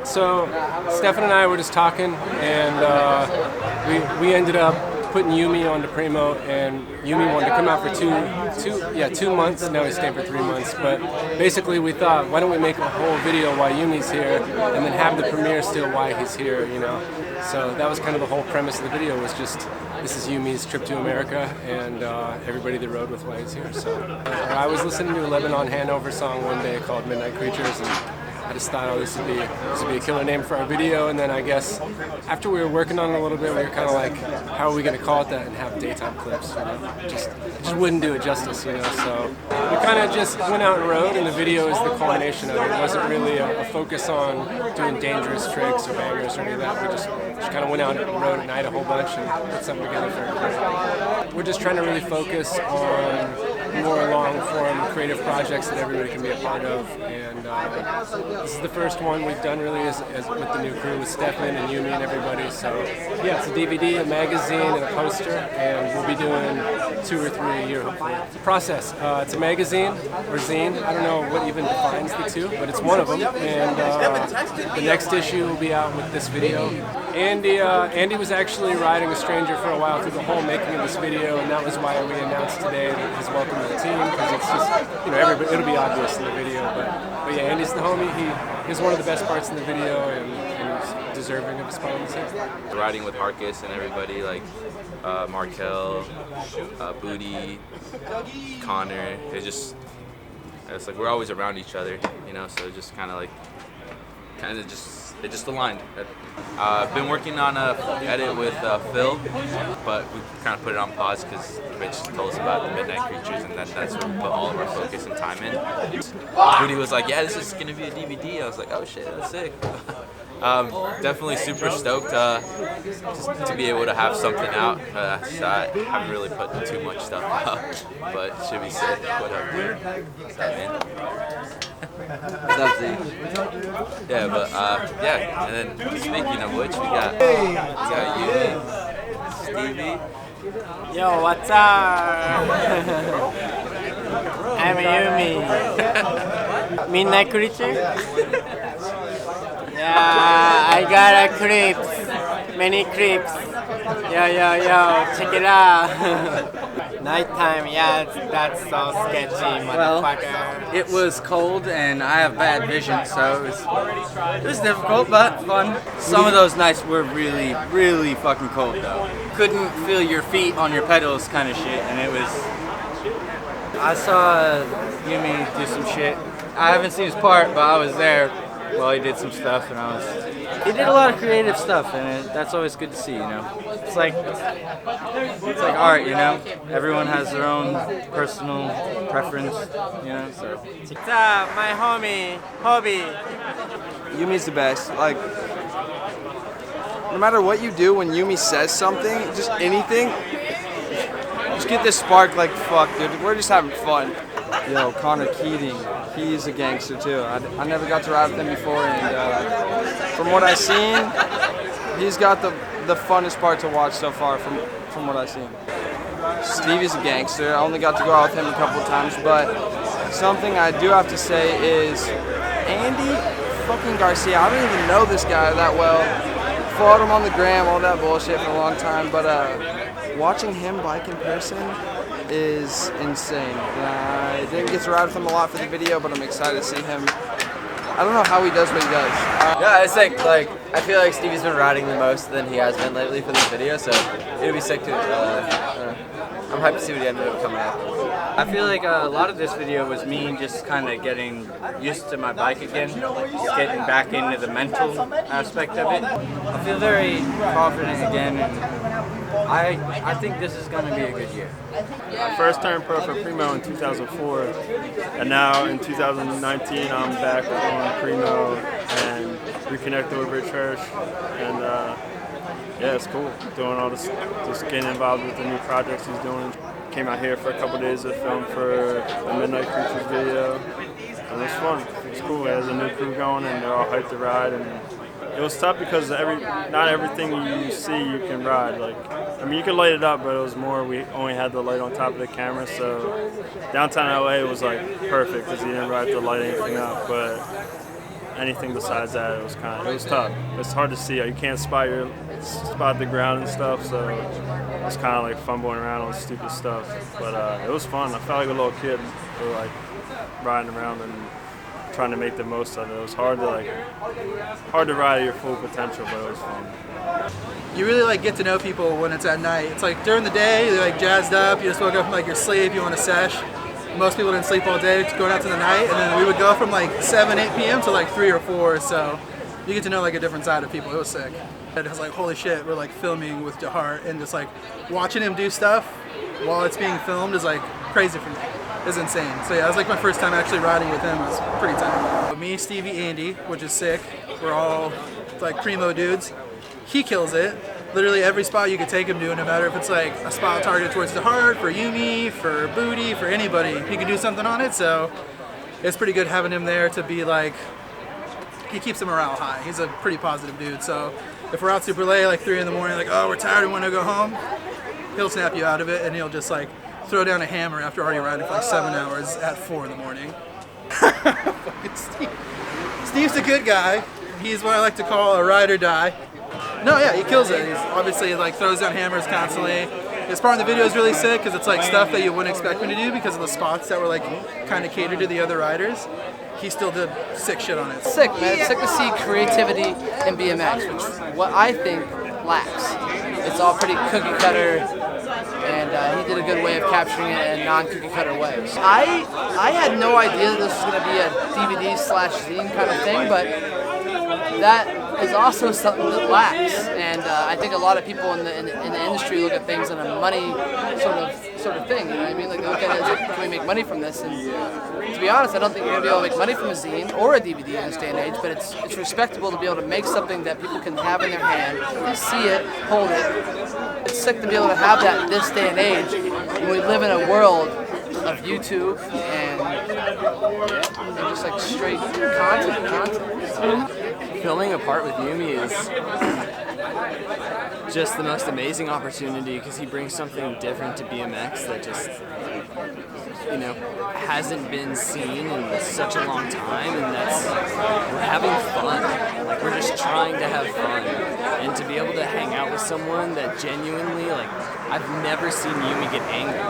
So Stephan and I were just talking, and we ended up putting Yumi onto Primo, and Yumi wanted to come out for 2 months. Now he's staying for 3 months. But basically, we thought, why don't we make a whole video while Yumi's here, and then have the premiere still while he's here, you know? So that was kind of the whole premise of the video, was just this is Yumi's trip to America, and everybody that rode with while he's here. So I was listening to a Lebanon Hanover song one day called Midnight Creatures, and I just thought, oh, this would be a killer name for our video. And then I guess after we were working on it a little bit, we were kind of like, how are we going to call it that and have daytime clips? You know? Just wouldn't do it justice, you know. So we kind of just went out and rode, and the video is the culmination of it. It wasn't really a focus on doing dangerous tricks or bangers or any of that. We just kind of went out and rode at night a whole bunch and put something together for everybody. We're just trying to really focus on more long-form creative projects that everybody can be a part of, and this is the first one we've done really as with the new crew, with Stephan and Yumi and everybody. So yeah, it's a DVD, a magazine, and a poster, and we'll be doing 2 or 3 a year hopefully. The process, it's a magazine or zine. I don't know what even defines the two, but it's one of them, and the next issue will be out with this video. Andy was actually riding a stranger for a while through the whole making of this video, and that was why we announced today that his welcome to the team, because it's just, you know, everybody, it'll be obvious in the video, but yeah, Andy's the homie. He's one of the best parts in the video, and he's deserving of a spot on the set. Riding with Harkous and everybody, like Markel, Booty, Connor, it's like we're always around each other, you know, so just it just aligned. I've been working on a edit with Phil, but we kind of put it on pause because Rich told us about the Midnight Creatures, and then that's where we put all of our focus and time in. Booty was like, yeah, this is going to be a DVD. I was like, oh shit, that's sick. Definitely super stoked just to be able to have something out. So I haven't really put too much stuff out, but it should be sick. Whatever. What's up, man? What's up, Z? Yeah, but yeah, and then speaking of which, we got Yumi, Stevie. Yo, what's up? I'm Yumi. Midnight Creature? Yeah, I got a creeps. Many creeps. Yo, check it out. Nighttime, yeah, that's so sketchy, motherfucker. Well, it was cold and I have bad vision, so it was difficult but fun. Some of those nights were really, really fucking cold though. Couldn't feel your feet on your pedals kind of shit, and it was... I saw Yumi do some shit. I haven't seen his part, but I was there while he did some stuff, and he did a lot of creative stuff, and that's always good to see, you know. It's like art, you know. Everyone has their own personal preference, you know. So. What's up, my homie, Hobie? Yumi's the best. Like, no matter what you do, when Yumi says something, just anything, just get this spark. Like, fuck, dude, we're just having fun. Yo, Connor Keating, he's a gangster too. I never got to ride with him before, and from what I've seen, he's got the funnest part to watch so far from what I've seen. Stevie's a gangster. I only got to go out with him a couple of times, but something I do have to say is Andy fucking Garcia. I don't even know this guy that well. Followed him on the gram, all that bullshit for a long time, but watching him bike in person is insane. I didn't get to ride with him a lot for the video, but I'm excited to see him. I don't know how he does what he does. Yeah, I think I feel like Stevie's been riding the most than he has been lately for this video, so it'll be sick to. I'm hyped to see what he ended up coming out. I feel like a lot of this video was me just kind of getting used to my bike again, just getting back into the mental aspect of it. I feel very confident again, and I think this is going to be a good year. I first turned pro for Primo in 2004, and now in 2019 I'm back on Primo and reconnected with Rich Hirsch, and yeah, it's cool doing all this, just getting involved with the new projects he's doing. Came out here for a couple days to film for the Midnight Creatures video, and it was fun. It's cool. There's a new crew going, and they're all hyped to ride. And it was tough because not everything you see you can ride. Like, I mean, you can light it up, but it was more we only had the light on top of the camera. So downtown LA was like perfect because you didn't have to light anything up. But anything besides that, it was tough. It's hard to see. You can't spot the ground and stuff, so it's kind of like fumbling around on stupid stuff. But it was fun. I felt like a little kid, like riding around and trying to make the most of it. It was hard to ride at your full potential, but it was fun. You really like get to know people when it's at night. It's like during the day, you're like jazzed up, you just woke up from like your sleep, you want to sesh. Most people didn't sleep all day, going out to the night, and then we would go from like 7, 8 p.m. to like 3 or 4, so you get to know like a different side of people. It was sick. It was like, holy shit, we're like filming with Dehart, and just like watching him do stuff while it's being filmed is like crazy for me. It's insane. So yeah, it was like my first time actually riding with him. It was pretty tight. Me, Stevie, Andy, which is sick. We're all like Primo dudes. He kills it. Literally every spot you could take him to, no matter if it's like a spot targeted towards Dehart, for Yumi, for Booty, for anybody, he could do something on it. So it's pretty good having him there to be like, he keeps the morale high. He's a pretty positive dude. So if we're out super late, like 3 in the morning, like, oh, we're tired, we want to go home, he'll snap you out of it, and he'll just like throw down a hammer after already riding for like 7 hours at 4 in the morning. Fucking Steve. Steve's a good guy. He's what I like to call a ride or die. No, yeah, he kills it. He's obviously like throws down hammers constantly. His part in the video is really sick because it's like stuff that you wouldn't expect me to do because of the spots that were like kind of catered to the other riders. He still did sick shit on it. Sick, man. It's sick to see creativity in BMX, which what I think lacks. It's all pretty cookie cutter, and he did a good way of capturing it in a non-cookie cutter way. So I had no idea that this was going to be a DVD/zine kind of thing, but that is also something that lacks, and I think a lot of people in the industry look at things in a money sort of thing. You know what I mean? Like they look at it as like, can we make money from this? And to be honest, I don't think you're gonna be able to make money from a zine or a DVD in this day and age. But it's respectable to be able to make something that people can have in their hand, see it, hold it. It's sick to be able to have that in this day and age when we live in a world of YouTube and just like straight content. Filming a part with Yumi is just the most amazing opportunity because he brings something different to BMX that just, you know, hasn't been seen in such a long time, and we're having fun. Like, we're just trying to have fun, and to be able to hang out with someone that genuinely, like, I've never seen Yumi get angry.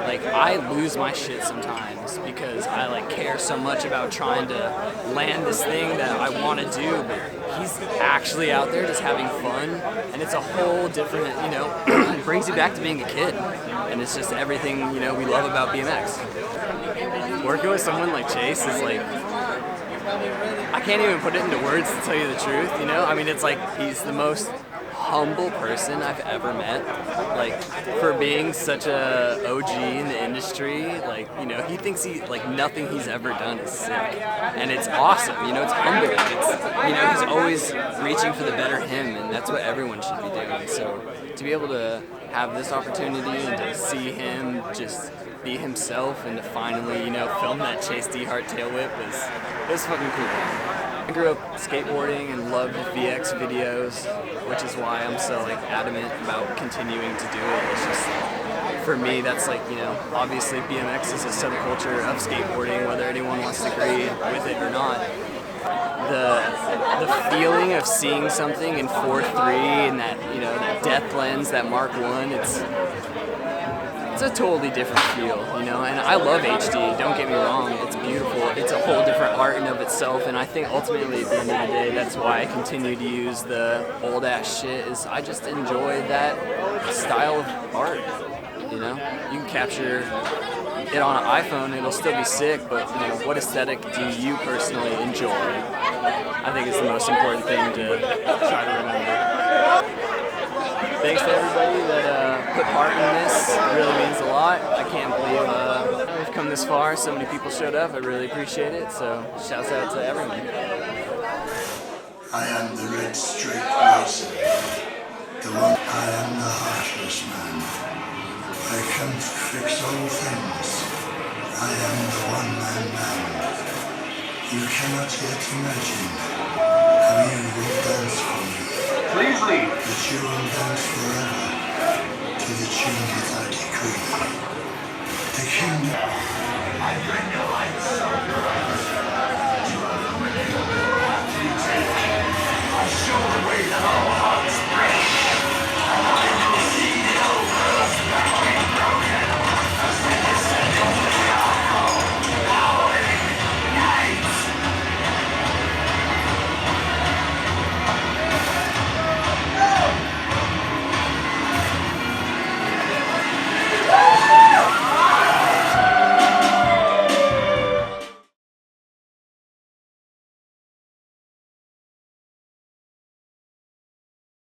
Like, I lose my shit sometimes because I like care so much about trying to land this thing that I want to do, but he's actually out there just having fun, and it's a whole different, you know, it brings you back to being a kid, and it's just everything, you know, we love about BMX. Working with someone like Chase is like, I can't even put it into words to tell you the truth, you know? I mean, it's like he's the most humble person I've ever met. Like, for being such a OG in the industry, like, you know, he thinks nothing he's ever done is sick. And it's awesome, you know, it's humbling. It's, you know, he's always reaching for the better him, and that's what everyone should be doing. So to be able to have this opportunity and to see him just be himself and to finally, you know, film that Chase Dehart tail whip was fucking cool. I grew up skateboarding and loved VX videos, which is why I'm so like adamant about continuing to do it. It's just, for me, that's like, you know, obviously BMX is a subculture of skateboarding, whether anyone wants to agree with it or not. The feeling of seeing something in 4.3 and that, you know, that depth lens, that Mark 1, it's a totally different feel, you know, and I love HD, don't get me wrong, it's beautiful, it's a whole different art in of itself, and I think ultimately at the end of the day, that's why I continue to use the old ass shit, is I just enjoy that style of art, you know? You can capture it on an iPhone, it'll still be sick, but, you know, what aesthetic do you personally enjoy? I think it's the most important thing to try to remember. Thanks to everybody that put part in this. It really means a lot. I can't believe we've come this far. So many people showed up. I really appreciate it. So shouts out to everyone. I am the red straight racer. The one. I am the heartless man. I come to fix all things. I am the one-man band. You cannot yet imagine how you will dance for me. Please leave. But you will dance forever to the tune that I decree. The kingdom. I bring the lights.